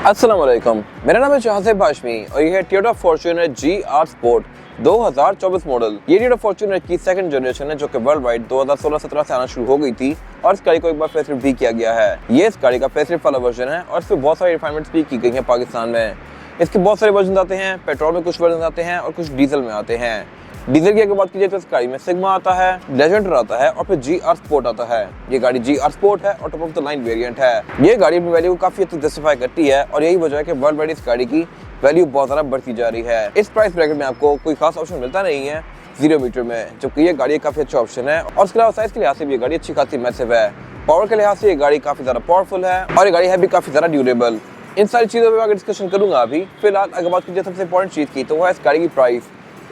अस्सलाम वालेकुम, मेरा नाम है शाहज़ेब हाशमी और ये है Toyota Fortuner GR sport 2024 model. ये टोयोटा फॉर्च्यूनर की सेकंड जनरेशन है जो कि वर्ल्ड वाइड 2016-17 से आना शुरू हो गई थी और इस गाड़ी को एक बार फेसलिफ्ट भी किया गया है। ये इस गाड़ी का फेसलिफ्ट वाला वर्जन है और इसमें बहुत सारी रिफाइनमेंट्स भी की गई हैं पाकिस्तान में। इसके बहुत सारे वर्जन आते हैं, पेट्रोल में कुछ वर्जन आते हैं और कुछ डीजल में आते हैं। डीजल की अगर बात की जाए तो इस गाड़ी में सिग्मा आता है, लेजेंडर आता है और फिर GR स्पोर्ट आता है। ये गाड़ी GR स्पोर्ट है और top of the line variant है। ये गाड़ी अपनी वैल्यू को काफी हद तक जस्टिफाई करती है और यही वजह है कि वर्ल्ड वाइड इस गाड़ी की वैल्यू बहुत ज्यादा बढ़ती जा रही है। इस प्राइस ब्रैकेट में आपको कोई खास ऑप्शन मिलता नहीं है 0 मीटर में, जबकि ये गाड़ी काफी अच्छा ऑप्शन है और उसके अलावा साइज के लिहाज से भी ये गाड़ी अच्छी खासी मैसिव है। पावर के लिहाज से ये गाड़ी काफी ज्यादा पावरफुल है और ये गाड़ी है भी काफी ज्यादा ड्यूरेबल। इन सारी चीजों पर आगे डिस्कशन करूंगा। अभी फिलहाल अगर बात की जाए सबसे इंपॉर्टेंट चीज की तो वो है इस गाड़ी की प्राइस।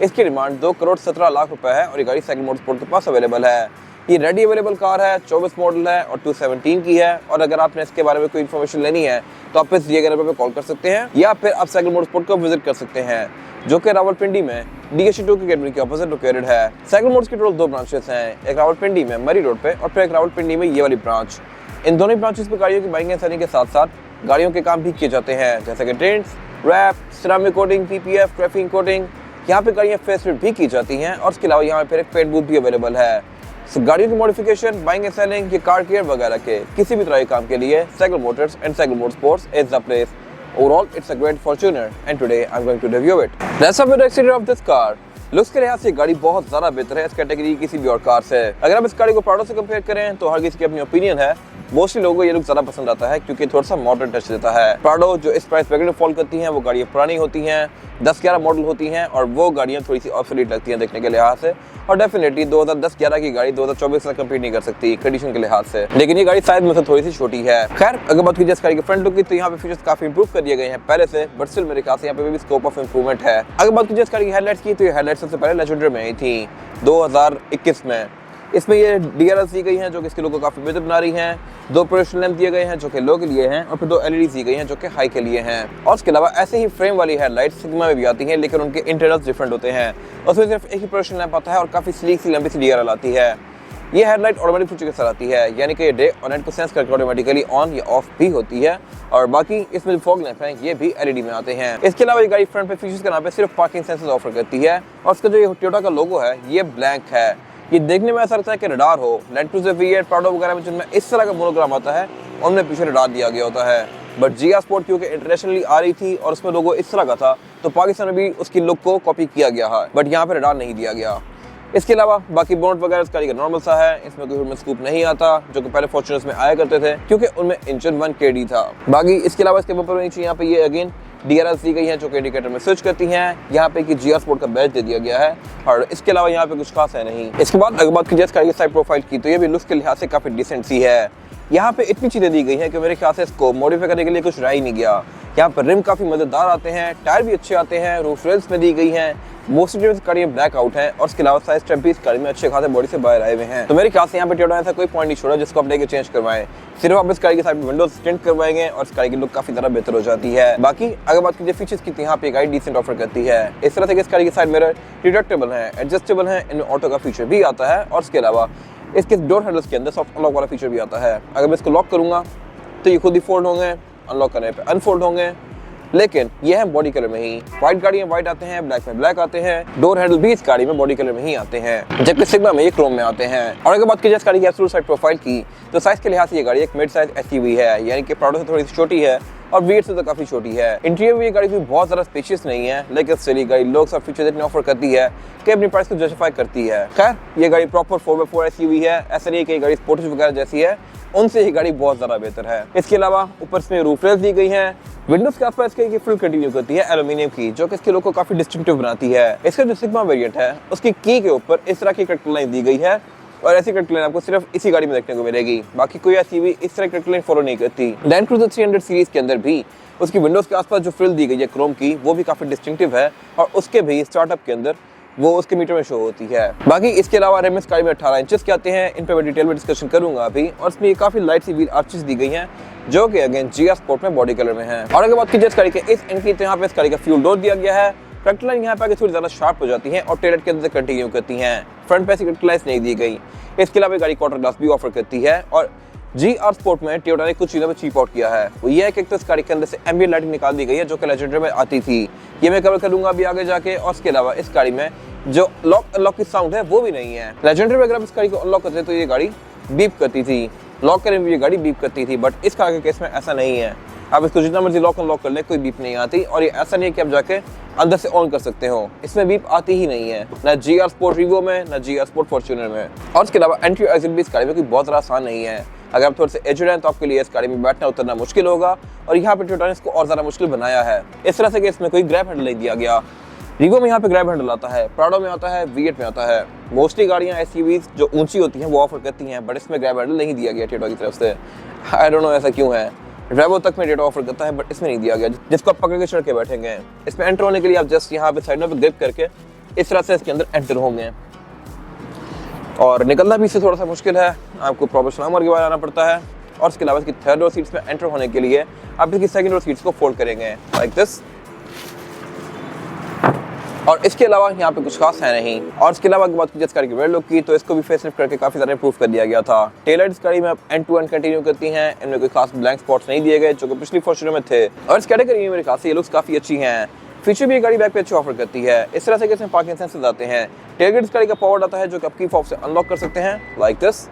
इसकी डिमांड 2,17,00,000 रुपए है और ये गाड़ी साइकिल मोटरस्पोर्ट के पास अवेलेबल है। ये रेडी अवेलेबल कार है, 24 मॉडल है और 2017 की है। और अगर आपने इसके बारे में कोई इन्फॉर्मेशन लेनी है तो आप इस दिए गए नंबर पर कॉल कर सकते हैं या फिर आप साइकिल मोटरस्पोर्ट को विजिट कर सकते हैं जो कि रावलपिंडी में DHC2 की अकेडमी के ऑपोजिट लोकेटेड है। साइकिल मोटर्स की टोटल 2 ब्रांचेस हैं, एक रावलपिंडी में मरी रोड पे और फिर एक रावलपिंडी में ये वाली ब्रांच। इन दोनों ब्रांचेस पे गाड़ियों की बाइंग एंड सेलिंग के साथ साथ गाड़ियों के काम भी किए जाते हैं जैसे कि tents, wrap, ceramic coating, PPF, traffic coating. यहाँ पे गाड़ियाँ फेसलिफ्ट भी की जाती हैं और इसके अलावा यहाँ पे एक पेंट बूथ भी अवेलेबल है। गाड़ियों की मॉडिफिकेशन, बाइंग एंड सेलिंग, ये कार केयर वगैरह के किसी भी तरह के काम के लिए cycle Motors and cycle motorsports is the place. Overall, it's a great Fortuner, and today I'm going to review it. Let's have the exterior of this car. Looks के लिहाज से गाड़ी बहुत ज्यादा बेहतर है इस कैटेगरी की किसी भी और कार से। अगर आप इस गाड़ी को प्राडो से कंपेयर करें तो हर किसी की अपनी ओपिनियन है। मोस्टली लोगों को ये लुक ज्यादा पसंद आता है क्योंकि थोड़ा सा मॉडर्न टच देता है। प्राडो जो इस प्राइस ब्रैकेट में फॉल करती हैं वो गाड़ियाँ पुरानी होती हैं, 10-11 मॉडल होती हैं और वो गाड़ियाँ थोड़ी सी ऑब्सोलीट लगती हैं देखने के लिहाज से। और डेफिनेटली 2010-11 की गाड़ी 2024 से कम्पीट नहीं कर सकती कंडीशन के लिहाज से, लेकिन ये गाड़ी साइज में से थोड़ी सी छोटी है। खैर अगर बात की जाए इस गाड़ी के फ्रंट लुक की तो यहाँ पे फीचर्स काफी इंप्रूव कर दिए गए हैं पहले से, बट स्टिल मेरे ख्याल से यहाँ पे भी स्कोप ऑफ इंप्रूवमेंट है। अगर बात की जाए इस गाड़ी की हेडलाइट्स की तो ये हेडलाइट्स सबसे पहले लेजेंडर में आई थी 2021 में। इसमें ये DRLs दी गई हैं जो कि इसके लोगो को काफी बेहतर बना रही हैं। 2 प्रोजेक्शन लैंप दिए गए हैं जो कि लो के लिए हैं और फिर 2 LEDs दी गई हैं जो कि हाई के लिए हैं। और इसके अलावा ऐसे ही फ्रेम वाली हेडलाइट सिग्मा में भी आती हैं लेकिन उनके इंटरनल्स डिफरेंट होते हैं। उसमें सिर्फ एक ही प्रोजेक्शन लैंप आता है और काफी स्लीक सी लंबी सी DRL आती है। ये हेडलाइट ऑटोमेटिक फीचर के साथ आती है, यानी कि ये डे और नाइट को सेंस करके ऑटोमेटिकली ऑन या ऑफ भी होती है। और बाकी इसमें जो फॉग लैंप हैं ये भी LED में आते हैं। इसके अलावा ये गाड़ी फ्रंट पे फीचर्स के नाम पे सिर्फ पार्किंग सेंसर्स ऑफर करती है और इसका जो ये टोयोटा का लोगो है ये ब्लैक है। ये देखने में ऐसा लगता है कि रडार हो। लैंड क्रूजर V8, प्राडो वगैरह में जिनमें इस तरह का मोनोग्राम आता है उनमें पीछे रडार दिया गया होता है। बट GR स्पोर्ट क्योंकि इंटरनेशनली आ रही थी और उसमें लोगो इस तरह का था तो पाकिस्तान में भी उसकी लुक को कॉपी किया गया है, बट यहाँ पे रडार नहीं दिया गया। इसके अलावा बाकी बोनट वगैरह इसका नॉर्मल सा है, इसमें कोई हुडन स्कूप नहीं आता जो कि पहले फॉर्च्यूनर्स में आया करते थे क्योंकि उनमें इंजन 1 KD था। बाकी इसके अलावा इसके बम्पर नीचे यहाँ पे ये अगेन DRLs दी गई हैं जो कि इंडिकेटर में स्विच करती हैं। यहाँ पे कि GR स्पोर्ट का बैज दे दिया गया है और इसके अलावा यहाँ पे कुछ खास है नहीं। इसके बाद अगर बात की जाए इसका साइड प्रोफाइल की तो ये भी लुक्स के लिहाज से काफी डिसेंट सी है। यहाँ पे इतनी चीजें दी गई हैं कि मेरे ख्याल से इसको मॉडिफाई करने के लिए कुछ रह ही नहीं गया। यहाँ पर रिम काफी मजेदार आते हैं, टायर भी अच्छे आते हैं, रूफ रेल्स में दी गई हैं, मोस्टली गाड़ी में ब्लैक आउट है और इसके अलावा साइज स्टेप भी इस गाड़ी में अच्छे खासे बॉडी से बाहर आए हुए हैं। तो मेरे ख्याल से यहाँ पे टोयोटा ऐसा कोई पॉइंट नहीं छोड़ा जिसको आप लेके चेंज करवाएं। सिर्फ आप इस गाड़ी के साइड में विंडोज टिंट करवाएंगे और इस गाड़ी की लुक काफी ज्यादा बेहतर हो जाती है। बाकी अगर बात कीजिए फीचर्स की तो यहाँ पे गाड़ी डिसेंट ऑफर करती है। इस तरह से इस गाड़ी के साइड मिरर डिटेक्टेबल है, एडजस्टेबल है, इनमें ऑटो का फीचर भी आता है और इसके अलावा इसके डोर हैंडल्स के अंदर सॉफ्ट अनलॉक वाला फीचर भी आता है। अगर मैं इसको लॉक करूंगा तो ये खुद ही फोल्ड होंगे, अनलॉक करने पे अनफोल्ड होंगे। लेकिन ये है बॉडी कलर में ही। व्हाइट गाड़ियां व्हाइट आते हैं, ब्लैक में ब्लैक आते हैं। डोर हैंडल भी इस गाड़ी में बॉडी कलर में ही आते हैं जबकि सिग्मा में ये क्रोम में आते हैं। और अगर बात की जाए इस गाड़ी की एब्सोल्यूट साइड प्रोफाइल की तो साइज के लिहाज से ये गाड़ी एक मिड साइज SUV है, यानी कि प्राडो से थोड़ी सी छोटी है और V8 से तो काफी छोटी है। इंटीरियर में ये गाड़ी भी बहुत ज्यादा स्पेशियस नहीं है लेकिन स्टिल गाड़ी लुक्स और फीचर्स इतने ऑफर करती है कि अपनी प्राइस को जस्टिफाई करती है। खैर ये गाड़ी प्रॉपर 4x4 SUV है, ऐसा नहीं कि गाड़ी स्पोर्ट्स वगैरह जैसी है, उनसे ये गाड़ी बहुत ज्यादा बेहतर है। इसके अलावा ऊपर इसमें रूफ रेल्स दी गई हैं। विंडोज के आसपास इसकी फुल कंटिन्यू करती है एल्यूमिनियम की जो कि इसके लुक को काफी डिस्टिंक्टिव बनाती है। इसका जो सिग्मा वेरिएंट है उसकी की के ऊपर इस तरह की कट लाइन दी गई है और ऐसी कट लाइन आपको सिर्फ इसी गाड़ी में देखने को मिलेगी। बाकी कोई ऐसी भी इस तरह कट लाइन फॉलो नहीं करती। लैंड क्रूजर 300 सीरीज के अंदर भी उसकी विंडोज के आसपास जो फ्रिल दी गई है क्रोम की वो भी काफी डिस्टिंक्टिव है और उसके भी स्टार्टअप के अंदर वो उसके मीटर में शो होती है। बाकी इसके अलावा रिम इस गाड़ी में 18 इंचेस के आते हैं, इन पे मैं डिटेल में डिस्कशन करूंगा अभी। और इसमें काफी लाइट सी व्हील आर्चेस दी गई हैं जो कि अगेन GR स्पोर्ट में बॉडी कलर में है। और अगर बात की जाए इस गाड़ी के इस एंड की तो यहाँ पे इस गाड़ी का फ्यूल डोर दिया गया है। फ्रंट लाइन यहाँ पे आगे थोड़ी ज्यादा शार्प हो जाती है और टेल लाइट के अंदर कंटिन्यू करती हैं। फ्रंट पे ऐसी लाइट्स नहीं दी गई। इसके अलावा गाड़ी क्वार्टर ग्लास भी ऑफर करती है और GR स्पोर्ट में टोयोटा ने कुछ चीज़ों पे चीप आउट किया है। वो ये है कि एक तो इस गाड़ी के अंदर से एम्बिएंट लाइटिंग निकाल दी गई है जो कि लेजेंडरी में आती थी, ये मैं कवर करूंगा अभी आगे जाके। और इसके अलावा इस गाड़ी में जो लॉक अनलॉक की साउंड है वो भी नहीं है। लेजेंडरी में अगर आप इस गाड़ी को अनलॉक करते तो ये गाड़ी बीप करती थी, लॉक करने में ये गाड़ी बीप करती थी, बट इस कार के केस में ऐसा नहीं है। आप इसको जितना मर्जी लॉक अनलॉक कर ले कोई बीप नहीं आती, और ये ऐसा नहीं है कि आप जाके अंदर से ऑन कर सकते हो, इसमें बीप आती ही नहीं है, ना GR स्पोर्ट रीवो में ना GR स्पोर्ट फॉर्च्यूनर में। और इसके अलावा एंट्री एग्जिट भी इस गाड़ी में कोई बहुत ज़्यादा आसान नहीं है। अगर आप थोड़े से एजड हैं तो आपके लिए इस गाड़ी में बैठना उतरना मुश्किल होगा, और यहाँ पे टोयोटा ने इसको और ज़्यादा मुश्किल बनाया है इस तरह से कि इसमें कोई ग्रैब हैंडल नहीं दिया गया। रीवो में यहाँ पे ग्रैब हैंडल आता है, प्राडो में आता है, V8 में आता है। मोस्टली गाड़ियाँ SUVs जो ऊंची होती हैं वो ऑफर करती हैं, बट इसमें ग्रैब हैंडल नहीं दिया गया टोयोटा की तरफ से। आई डोंट नो ऐसा क्यों है। ड्राइवो तक में टोयोटा ऑफर करता है बट इसमें नहीं दिया गया, जिसको आप पकड़ के चढ़ के बैठेंगे। इसमें एंटर होने के लिए आप जस्ट यहाँ पे साइड में ग्रिप करके इस तरह से इसके अंदर एंटर होंगे, और निकलना भी इससे थोड़ा सा मुश्किल है, आपको प्रॉपर स्लामर के बाद आना पड़ता है। और इसके अलावा इसकी थर्ड रो सीट्स में एंटर होने के लिए आप इसकी सेकंड रो सीट्स को फोल्ड करेंगे लाइक दिस, और इसके अलावा यहाँ पे कुछ खास है नहीं। और इसके अलावा बात की इस गाड़ी की रेयर लुक की, तो इसको भी फेसलिफ्ट करके काफी ज़्यादा इंप्रूव कर दिया गया था। टेलर इस गाड़ी में अब एंड टू एंड कंटिन्यू करती हैं, इनमें कोई खास ब्लैंक स्पॉट्स नहीं दिए गए जो कि पिछली फॉर्च्यूनर में थे। और इस कैटेगरी में मेरे ख्याल से ये लुक्स काफी अच्छी हैं। फीचर भी ये गाड़ी बैक पे अच्छे ऑफर करती है, इस तरह से कि इसमें पार्किंग सेंसर्स आते हैं। टेलगेट इस गाड़ी का पावर आता है जो कि आप की फॉब से अनलॉक कर सकते हैं लाइक दिस,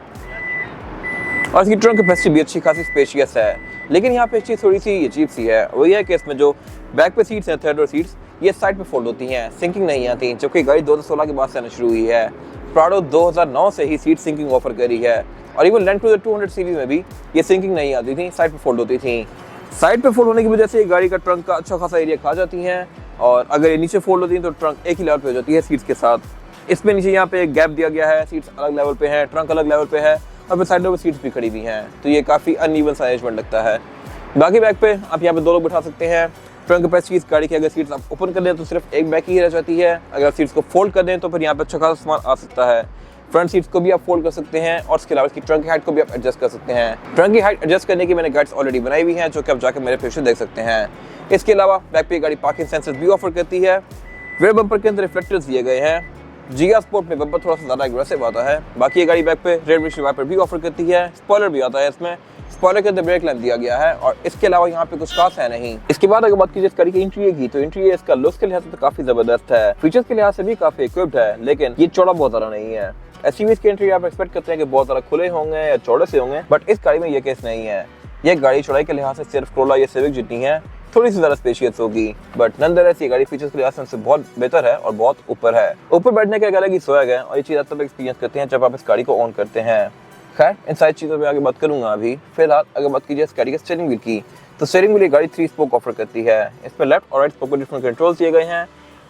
और इसकी ट्रंक कैपेसिटी भी अच्छी खासी स्पेशियस है। लेकिन यहाँ पे एक चीज़ थोड़ी सी अजीब सी है, वो ये है कि इसमें जो बैक पे सीट्स हैं, थर्ड रो सीट्स, ये साइड पे फोल्ड होती हैं, सिंकिंग नहीं आती, जबकि गाड़ी 2016 के बाद से आना शुरू हुई है। प्राडो 2009 से ही सीट सिंकिंग ऑफर करी है, और इवन लैंड क्रूजर 200 सीरीज में भी ये सिंकिंग नहीं आती थी, साइड पे फोल्ड होती थी। साइड पे फोल्ड होने की वजह से गाड़ी का ट्रंक का अच्छा खासा एरिया खा जाती है, और अगर ये नीचे फोल्ड होती है तो ट्रंक एक ही लेवल पे हो जाती है सीट्स के साथ। इसमें नीचे यहाँ पे एक गैप दिया गया है, सीट्स अलग लेवल पे है, ट्रंक अलग लेवल पे है, और फिर साइडों पे सीट्स भी खड़ी हुई हैं, तो ये काफ़ी अनइवन सा अरेंजमेंट लगता है। बाकी बैक पे आप यहाँ पे 2 लोग बिठा सकते हैं। ट्रंक कैपेसिटी इस गाड़ी की अगर सीट्स आप ओपन कर दें तो सिर्फ एक बैक ही रह जाती है, अगर सीट्स को फोल्ड कर दें तो फिर यहाँ पे अच्छा खासा सामान आ सकता है। फ्रंट सीट्स को भी आप फोल्ड कर सकते हैं, और इसके अलावा इसकी ट्रंक की हाइट को भी आप एडजस्ट कर सकते हैं। ट्रंक की हाइट एडजस्ट करने की मैंने गाइड्स ऑलरेडी बनाई हुई हैं जो कि आप जाकर मेरे पेज से देख सकते हैं। इसके अलावा बैक पे गाड़ी पार्किंग सेंसर्स भी ऑफर करती है। रेयर बम्पर के अंदर रिफ्लेक्टर्स दिए गए हैं। GR स्पोर्ट में बम्पर थोड़ा सा ज़्यादा एग्रेसिव आता है। बाकी ये गाड़ी बैक पे रेयर विंडशील्ड वाइपर भी ऑफर करती है, स्पॉइलर भी आता है इसमें, स्पॉइलर के अंदर ब्रेक लैंप दिया गया है, और इसके अलावा यहाँ पे कुछ खास है नहीं। इसके बाद अगर बात कीजिए इस गाड़ी की इंटीरियर की, तो इंटीरियर इसका लुक्स के लिहाज से तो काफी जबरदस्त है, फीचर्स के लिहाज से भी काफी इक्विप्ड है, लेकिन ये चौड़ा बहुत ज़्यादा नहीं है। SUVs के इंटीरियर आप एक्सपेक्ट करते हैं कि बहुत ज़्यादा खुले होंगे या चौड़े से होंगे, बट इस गाड़ी में ये केस नहीं है। ये गाड़ी चौड़ाई के लिहाज से सिर्फ कोरोला या सिविक जितनी है, थोड़ी सी ज़्यादा स्पेशियस होगी, बट नॉनदलेस ये गाड़ी फीचर्स के लिहाज से बहुत बेहतर है और बहुत ऊपर है। ऊपर बैठने का एक अलग ही स्वैग है, और ये चीज़ आप तब एक्सपीरियंस करते हैं जब आप इस गाड़ी को ऑन करते हैं। खैर इन सारी चीज़ों पे आगे बात करूंगा। अभी फिलहाल अगर बात कीजिए इस गाड़ी के स्टीयरिंग व्हील की, तो स्टीयरिंग व्हील गाड़ी 3 स्पोक ऑफर करती है। इस पर लेफ्ट और राइट स्पोक को डिफरेंट कंट्रोल्स दिए गए हैं।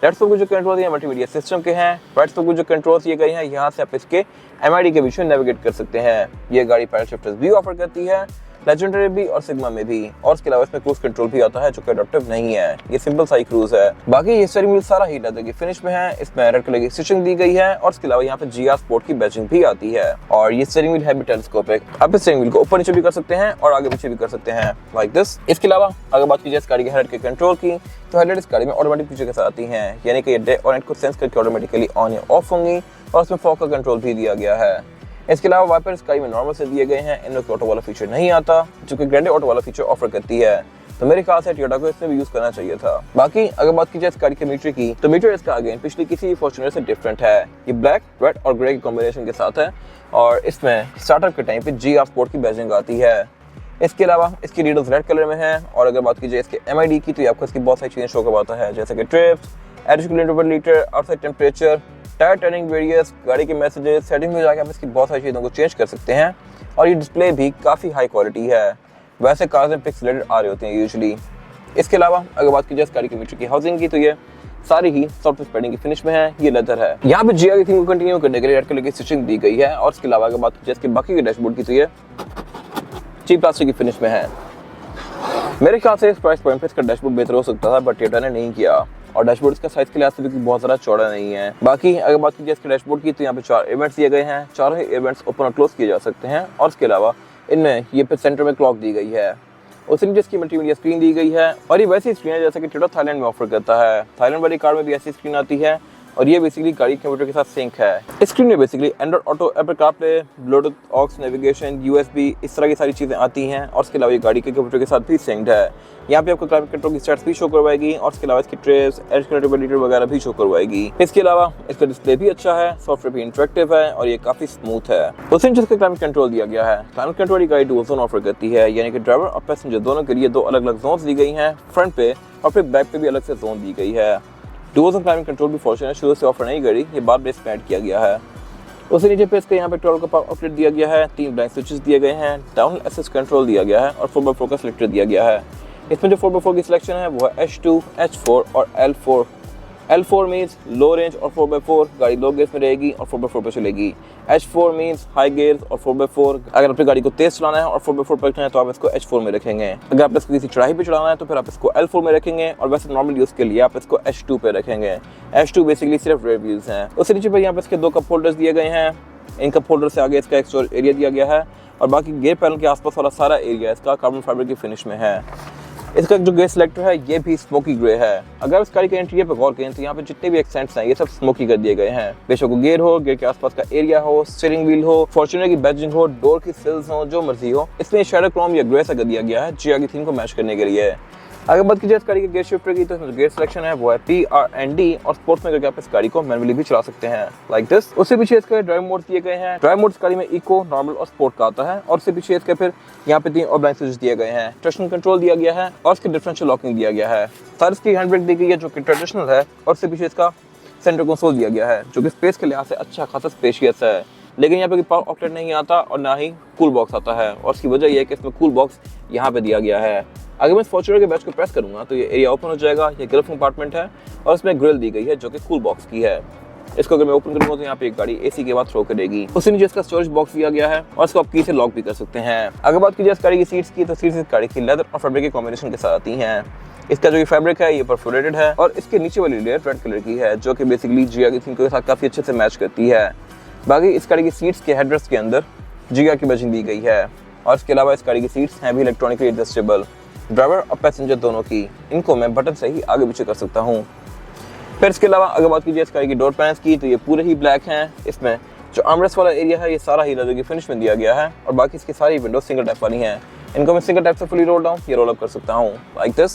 लेफ्ट स्पोक को जो कंट्रोल है मल्टीमीडिया सिस्टम के हैं, राइट स्पोक को जो कंट्रोल्स दिए गए हैं यहाँ से आप इसके MID के बीच में नेविगेट कर सकते हैं। ये गाड़ी पैडल शिफ्टर्स भी ऑफर करती है, लेजेंडरी भी और सिग्मा में भी, और इसके अलावा इसमें क्रूज कंट्रोल भी आता है जो कि अडॉप्टिव नहीं है, ये सिंपल सा ही क्रूज है। बाकी ये स्टीयरिंग व्हील सारा ही लेदर की फिनिश में है, इसमें रेड कलर की स्टिचिंग दी गई है, और इसके अलावा यहाँ पे GR स्पोर्ट की बैजिंग भी आती है। और ये स्टीयरिंग व्हील है भी टेलीस्कोपिक, आप इस स्टीयरिंग व्हील को ऊपर नीचे भी कर सकते हैं और आगे पीछे भी कर सकते हैं लाइक दिस। इसके अलावा अगर बात कीजिए इस गाड़ी के हेडलाइट के कंट्रोल की, तो हेडलाइट इस गाड़ी में ऑटोमेटिक फीचर के साथ आती है, यानी कि ये डे और नाइट को सेंस करके ऑटोमेटिकली ऑन या ऑफ होंगी, और उसमें फॉग का कंट्रोल भी दिया गया है। इसके अलावा वाइपर इस गाड़ी में नॉर्मल से दिए गए हैं, इनमें ऑटो वाला फीचर नहीं आता जो कि ग्रैंडे ऑटो वाला फीचर ऑफर करती है, तो मेरे ख्याल से टोयोटा को इसमें भी यूज करना चाहिए था। बाकी अगर बात की जाए इस गाड़ी के मीटर की, तो मीटर इसका अगेन पिछली किसी फॉर्च्यूनर से डिफरेंट है। ये ब्लैक, रेड और ग्रे के कॉम्बिनेशन के साथ है, और इसमें स्टार्टअप के टाइम पे GR स्पोर्ट की बैजिंग आती है। इसके अलावा इसकी रीडर्स रेड कलर में है, और अगर बात की जाए इसके MID की, तो ये आपको इसकी बहुत सारी चीजें शो करवाता है, जैसे कि ट्रिप्स, एवरेज किलोमीटर पर litre, outside temperature, tyre turning various, गाड़ी के मैसेजेस, सेटिंग में जाके आप इसकी बहुत सारी चीज़ों को चेंज कर सकते हैं, और ये डिस्प्ले भी काफ़ी हाई क्वालिटी है। वैसे कार्स में पिक्सेलेटेड आ रहे होते हैं यूजुअली। इसके अलावा अगर बात की जाए इस गाड़ी के मीटर की हाउसिंग की, तो ये सारी ही सॉफ्ट पैडिंग की फिनिश में है, ये लेदर है। यहाँ पे GR की थीम को कंटिन्यू करने के लिए रेड कलर की स्टिचिंग दी गई है, और इसके अलावा अगर बात की जाए इसके बाकी के डैशबोर्ड की, तो ये चीप प्लास्टिक की फिनिश में है। मेरे ख्याल से इस प्राइस पॉइंट पे इसका डैशबोर्ड बेहतर हो सकता था, बट टोयोटा ने नहीं किया, और डैशबोर्ड इसका साइज के लिहाज से भी बहुत ज़्यादा चौड़ा नहीं है। बाकी अगर बात की जाए इसके डैशबोर्ड की, तो यहाँ पे 4 इवेंट्स दिए गए हैं, चारों ही इवेंट्स ओपन और क्लोज किए जा सकते हैं, और इसके अलावा इनमें ये पे सेंटर में क्लॉक दी गई है, उसी नीचे इसकी मल्टीमीडिया स्क्रीन दी गई है, और ये वैसी स्क्रीन है जैसे कि टोयोटा थाईलैंड में ऑफर करता है। थाईलैंड वाली कार में भी ऐसी स्क्रीन आती है, और ये बेसिकली गाड़ी के कंप्यूटर के साथ सिंक है। स्क्रीन में basically Android Auto, Apple CarPlay, Bluetooth, aux, navigation, USB, इस तरह की सारी चीज़ें आती हैं और उसके अलावा ये गाड़ी के कंप्यूटर के साथ भी सिंक्ड है। यहाँ पे आपको क्लाइमेट कंट्रोल की स्टैट्स भी शो करवाएगी और उसके अलावा इसकी ट्रेस, एज कंट्रोल वगैरह भी शो करवाएगी। इसके अलावा इसका डिस्प्ले भी अच्छा है, सॉफ्टवेयर भी इंटरेक्टिव है और ये काफी स्मूथ है। उसी इंच का क्लाइमेट कंट्रोल दिया गया है। क्लाइमेट कंट्रोल गाड़ी डुअल जोन ऑफर करती है, यानी कि ड्राइवर और पैसेंजर दोनों के लिए दो अलग अलग जोन्स दी गई हैं, फ्रंट पे और फिर बैक पे भी अलग से जोन दी गई है। डुअल जोन क्लाइमेट कंट्रोल भी फॉर्च्यूनर शुरू से ऑफर नहीं करी, ये बाद में इसमें ऐड किया गया है। उससे नीचे पे इसके यहाँ पे 12 का पावर आउटलेट दिया गया है, 3 ब्लैंक स्विचेस दिए गए हैं, डाउन एसेस कंट्रोल दिया गया है और 4x4 का सिलेक्टर दिया गया है। इसमें जो 4x4 की सिलेक्शन है वो है H2, H4 और L4। L4 means low range और 4x4 गाड़ी लो गेयर्स में रहेगी और 4x4 पे चलेगी। H4 मीन्स हाई गेयर्स और 4x4 अगर अपनी गाड़ी को तेज चलाना है और 4x4 पे रखना है तो आप इसको H4 में रखेंगे। अगर आप इसको किसी चढ़ाई पे चलाना है तो फिर आप इसको L4 में रखेंगे और वैसे नॉर्मल यूज़ के लिए आप इसको H2 पे रखेंगे। H2 बेसिकली सिर्फ रेयर व्हील्स हैं। उससे नीचे पर यहाँ पे इसके 2 कप होल्डर्स दिए गए हैं। इन कप होल्डर से आगे इसका एक स्टोरेज एरिया दिया गया है और बाकी गेयर पैनल के आसपास वाला सारा एरिया इसका कार्बन फाइबर की फिनिश में है। इसका जो ग्रे सिलेक्टर है ये भी स्मोकी ग्रे है। अगर इस गाड़ी के इंटीरियर पर गौर करें तो यहाँ पे जितने भी एक्सेंट्स हैं ये सब स्मोकी कर दिए गए हैं। बेशक वो गेयर हो, गेयर के आसपास का एरिया हो, स्टीयरिंग व्हील हो, फॉर्च्यूनर की बैजिंग हो, डोर की सिल्स हो, जो मर्जी हो, इसमें शैडो क्रोम या ग्रे सा कर दिया गया है GR की थीम को मैच करने के लिए। अगर बात कीजिए इस गाड़ी के गियर शिफ्टर की तो इसमें गेयर सिलेक्शन है वो है PRND और स्पोर्ट्स में करके आप इस गाड़ी को मैनुअली भी चला सकते हैं लाइक दिस। उससे पीछे इसके ड्राइव मोड दिए गए हैं। ड्राइव मोड इस गाड़ी में इको, नॉर्मल और स्पोर्ट का आता है और उससे पीछे इसके फिर यहाँ पे 3 और ब्लैंक स्विचेस दिए गए हैं। ट्रैक्शन कंट्रोल दिया गया है और इसके डिफरेंशियल लॉकिंग दिया गया है। साथ इसकी हैंड ब्रेक दी गई है जो कि ट्रेडिशनल है और उससे पीछे इसका सेंटर कंसोल दिया गया है जो कि स्पेस के लिहाज से अच्छा खासा स्पेशियस है। लेकिन यहाँ पे पावर आउटलेट नहीं आता और ना ही कूल बॉक्स आता है और उसकी वजह यह है कि इसमें कूल बॉक्स यहाँ पे दिया गया है। अगर मैं इस फॉर्च्यूनर के बैच को प्रेस करूंगा तो ये एरिया ओपन हो जाएगा। ये ग्रिल कंपार्टमेंट है और इसमें ग्रिल दी गई है जो कि कूल बॉक्स की है। इसको अगर मैं ओपन करूंगा तो यहाँ पे एक गाड़ी AC के बाद थ्रो करेगी। उसी नीचे इसका स्टोरेज बॉक्स दिया गया है और इसको आप की से लॉक भी कर सकते हैं। अगर बात कीजिए इस गाड़ी की सीट्स की तो सीट्स इस गाड़ी की लेदर और फैब्रिक के कॉम्बिनेशन के साथ आती हैं। इसका जो फैब्रिक है ये परफोरेटेड है और इसके नीचे वाली लेयर रेड कलर की है जो कि बेसिकली GR की थीम के साथ काफी अच्छे से मैच करती है। बाकी इस गाड़ी की सीट्स के हेडरेस्ट के अंदर GR की बैजिंग दी गई है और इसके अलावा इस गाड़ी की सीट्स हैं भी इलेक्ट्रॉनिकली एडजस्टेबल। ड्राइवर और पैसेंजर दोनों की इनको मैं बटन से ही आगे पीछे कर सकता हूँ। फिर इसके अलावा अगर बात कीजिए इस गाड़ी की डोर पैनल्स की तो ये पूरे ही ब्लैक हैं। इसमें जो आर्मरेस्ट वाला एरिया है ये सारा ही लेदर की फिनिश में दिया गया है और बाकी इसकी सारी विंडो सिंगल टैप वाली हैं। इनको मैं सिंगल टैप से फुली रोल डाउन या रोल अप कर सकता हूँ लाइक दिस।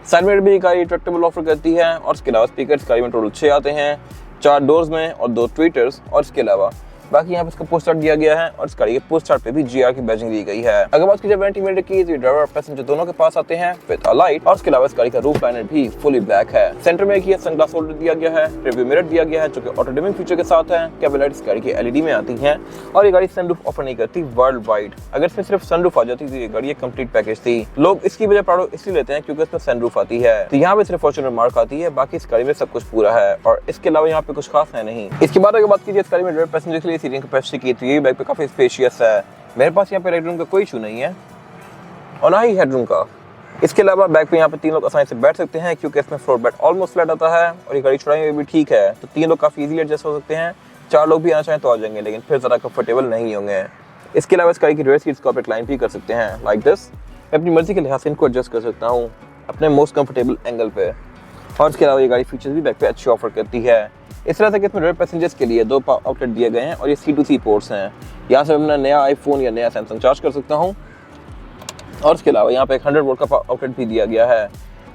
साइड मिरर भी गाड़ी रिट्रैक्टेबल ऑफर करती है और इसके अलावा स्पीकर गाड़ी में टोटल 6 आते हैं, 4 डोर्स में और 2 ट्वीटर्स और इसके अलावा बाकी यहाँ पे इसका पुश स्टार्ट दिया गया है और इस गाड़ी के पुश स्टार्ट पे भी GR की बैजिंग दी गई है। अगर बात कीजिए वेंट मीटर की तो ड्राइवर और पैसेंजर दोनों के पास आते हैं विद अ लाइट और इसके अलावा इस गाड़ी का रूफ लाइनर भी फुली ब्लैक है। सेंटर में एक सनग्लास होल्डर दिया गया है, रिव्यू मिरर दिया गया है जो कि ऑटो डिमिंग फीचर के साथ है। कैबिन लाइट इस गाड़ी की LED में आती हैं और ये गाड़ी सनरूफ ऑफर नहीं करती वर्ल्ड वाइड। अगर इसमें सिर्फ सनरूफ आ जाती तो ये गाड़ी एक कंप्लीट पैकेज थी। लोग इसकी वजह प्राउड इसलिए लेते हैं क्योंकि इसमें सनरूफ आती है। तो यहाँ पे सिर्फ फॉर्च्यूनर मार्क आती है, बाकी इस गाड़ी में सब कुछ पूरा है और इसके अलावा यहाँ पे कुछ खास है नहीं। इसके बाद अगर बात कीजिए इस गाड़ी में ड्राइवर पैसेंजर के लिए सीटिंग कैपेसिटी की तो ये बैग पे काफी स्पेशियस है। मेरे पास यहाँ पे लेग रूम का कोई इशू नहीं है और ना ही हेडरूम का। इसके अलावा बैग पे यहाँ पे 3 लोग आसानी से बैठ सकते हैं क्योंकि इसमें फ्लोर बेड ऑलमोस्ट फ्लैट आता है और ये गाड़ी चौड़ाई में भी ठीक है तो 3 लोग काफी इजीली एडजस्ट हो सकते हैं। 4 लोग भी आना चाहें तो आ जाएंगे लेकिन फिर जरा कंफर्टेबल नहीं होंगे। इसके अलावा इस गाड़ी की रेयर सीट्स को आप रिक्लाइन भी कर सकते हैं लाइक दिस। मैं अपनी मर्जी के लिहाज से इनको एडजस्ट कर सकता हूँ अपने मोस्ट कंफर्टेबल एंगल पे और इसके अलावा ये गाड़ी फीचर्स भी बैग पे अच्छे ऑफर करती है। इस तरह से कि इसमें रेयर पैसेंजर्स के लिए 2 आउटलेट दिए गए हैं और ये C2C पोर्ट्स हैं। यहाँ से मैं अपना नया iPhone या नया सैमसंग चार्ज कर सकता हूँ और इसके अलावा यहाँ पे एक 100 वोल्ट का आउटलेट भी दिया गया है।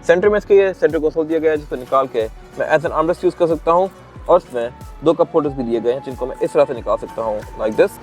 सेंटर में इसके ये सेंटर कंसोल दिया गया है जिसको निकाल के मैं एज एन आर्मरेस्ट यूज़ कर सकता हूँ और इसमें 2 कप होल्डर्स भी दिए गए हैं जिनको मैं इस तरह से निकाल सकता हूँ लाइक दिस।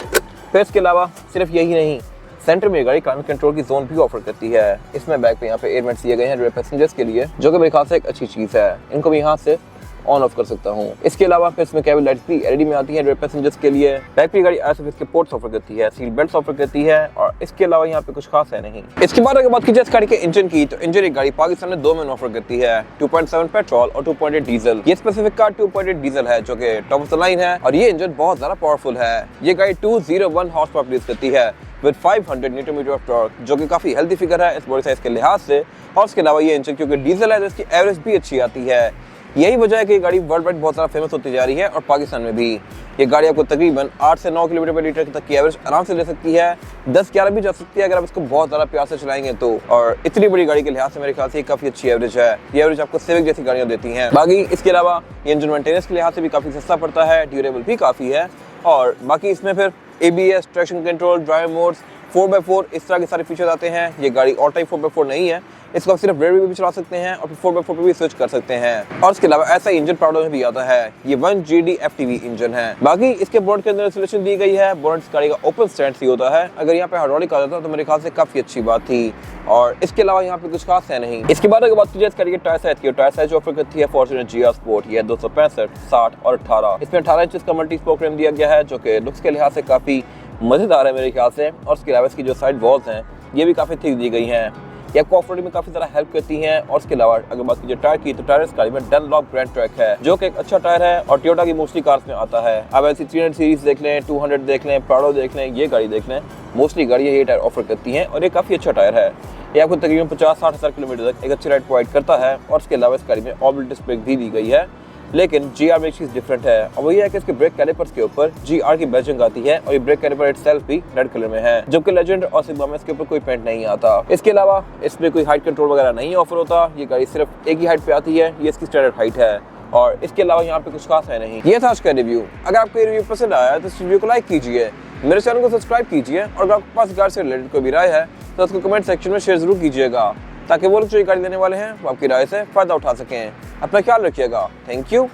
फिर इसके अलावा सिर्फ यही नहीं, सेंटर में गाड़ी क्लाइमेट कंट्रोल की जोन भी ऑफर करती है। इसमें बैक पे यहाँ पे एयर वेंट्स दिए गए हैं रेयर पैसेंजर्स के लिए जो कि मेरे ख्याल से एक अच्छी चीज़ है। इनको भी यहाँ से ऑन ऑफ कर सकता हूँ। इसके अलावा फिर इसमें कैबिन लाइट्स भी LED में आती है रेयर पैसेंजर्स के लिए। बैक पे गाड़ी ISOFIX के पोर्ट्स ऑफर करती है, सीट बेल्ट्स ऑफर करती है और इसके अलावा यहाँ पे कुछ खास है नहीं। इसके बाद अगर बात कीजिए इस गाड़ी के इंजन की तो इंजन एक गाड़ी पाकिस्तान में 2 में ऑफर करती है, 2.7 पेट्रोल और 2.8 डीजल। ये स्पेसिफिक कार 2.8 डीजल है जो कि टॉप ऑफ द लाइन है और ये इंजन बहुत ज्यादा पावरफुल है। ये गाड़ी 201 हॉर्स पावर प्रोड्यूस करती है with 500 newton metre of torque जो कि काफी हेल्दी फिगर है इस बॉडी साइज के लिहाज से और इसके अलावा ये इंजन क्योंकि डीजल है तो इसकी एवरेज भी अच्छी आती है। यही वजह है कि ये गाड़ी वर्ल्ड वाइड बहुत ज़्यादा फेमस होती जा रही है और पाकिस्तान में भी। ये गाड़ी आपको तकरीबन 8 से 9 किलोमीटर पर लीटर तक की एवरेज आराम से ले सकती है, 10-11 भी जा सकती है अगर आप इसको बहुत ज़्यादा प्यार से चलाएंगे तो। और इतनी बड़ी गाड़ी के लिहाज से मेरे ख्याल से काफ़ी अच्छी एवरेज है। ये एवरेज आपको सिविक जैसी गाड़ियाँ देती हैं। बाकी इसके अलावा ये इंजन मेंटेनेंस के लिहाज से भी काफ़ी सस्ता पड़ता है, ड्यूरेबल भी काफ़ी है। और बाकी इसमें फिर ABS, traction control, drive modes, 4x4 इस तरह के सारे फीचर्स आते हैं। ये गाड़ी ऑल टाइप 4x4 नहीं है, इसको आप सिर्फ रेयर में भी चला सकते हैं और फिर 4x4 पे भी स्विच कर सकते हैं। और इसके अलावा ऐसा इंजन प्राउडो में भी आता है। ये 1GD FTV इंजन है। बाकी इसके बोर्ड के अंदर इंस्टॉलेशन दी गई है। बोर्ड इस गाड़ी का ओपन स्टैंड ही होता है। अगर यहाँ पे हाइड्रोलिक आ जाता तो मेरे ख्याल से काफी अच्छी बात थी। और इसके अलावा यहाँ पे कुछ खास है नहीं। इसके बाद अगर बात की जाए इस गाड़ी के टायर साइज की, टायर साइज ऑफर करती है फॉर्च्यूनर GR स्पोर्ट। ये 265, 60 और 18। इसमें 18 इंच का मल्टी स्पोक फ्रेम दिया गया है जो कि लुक्स के लिहाज से काफी मजेदार है मेरे ख्याल से। और इसके अलावा इसकी जो साइड वॉल्स हैं ये भी काफी थिक दी गई हैं। ये आपको ऑफ रोडिंग में काफी ज़्यादा हेल्प करती हैं। और इसके अलावा अगर बात कीजिए टायर की, तो टायर इस गाड़ी में डनलॉप ग्रैंड ट्रैक है जो कि एक अच्छा टायर है और टोयोटा की मोस्टली कार्स में आता है। अब ऐसी 300 सीरीज देख लें, 200 देख लें, प्राडो देख लें, ये गाड़ी देख लें, मोस्टली गाड़ी ये टायर ऑफर करती हैं और ये काफ़ी अच्छा टायर है। ये आपको तकरीबन 50-60 हज़ार किलोमीटर तक एक अच्छी राइड प्रोवाइड करता है। और इसके अलावा इस गाड़ी में ऑर्बिटल डिस्क ब्रेक भी दी गई है। लेकिन GR में एक चीज़ डिफरेंट है और वो ये है कि इसके ब्रेक कैलिपर्स के ऊपर GR की बैजिंग आती है और ये ब्रेक कैलिपर इटसेल्फ भी रेड कलर में है, जबकि लेजेंड और सिग्मा में इसके ऊपर कोई पेंट नहीं आता। इसके अलावा इसमें कोई हाइट कंट्रोल वगैरह नहीं ऑफर होता। ये गाड़ी सिर्फ एक ही हाइट पे आती है, ये इसकी स्टैंडर्ड हाइट है। और इसके अलावा यहाँ पे कुछ खास है नहीं। ये था आज का रिव्यू। अगर आपको ये रिव्यू पसंद आया तो इस रिव्यू को लाइक कीजिए, मेरे चैनल को सब्सक्राइब कीजिए और अगर आपके पास गाड़ी से रिलेटेड कोई भी राय है तो उसको कमेंट सेक्शन में शेयर जरूर कीजिएगा ताकि वो लोग जो ये गाड़ी लेने वाले हैं वो आपकी राय से फायदा उठा सकें। अपना ख्याल रखिएगा। Thank you.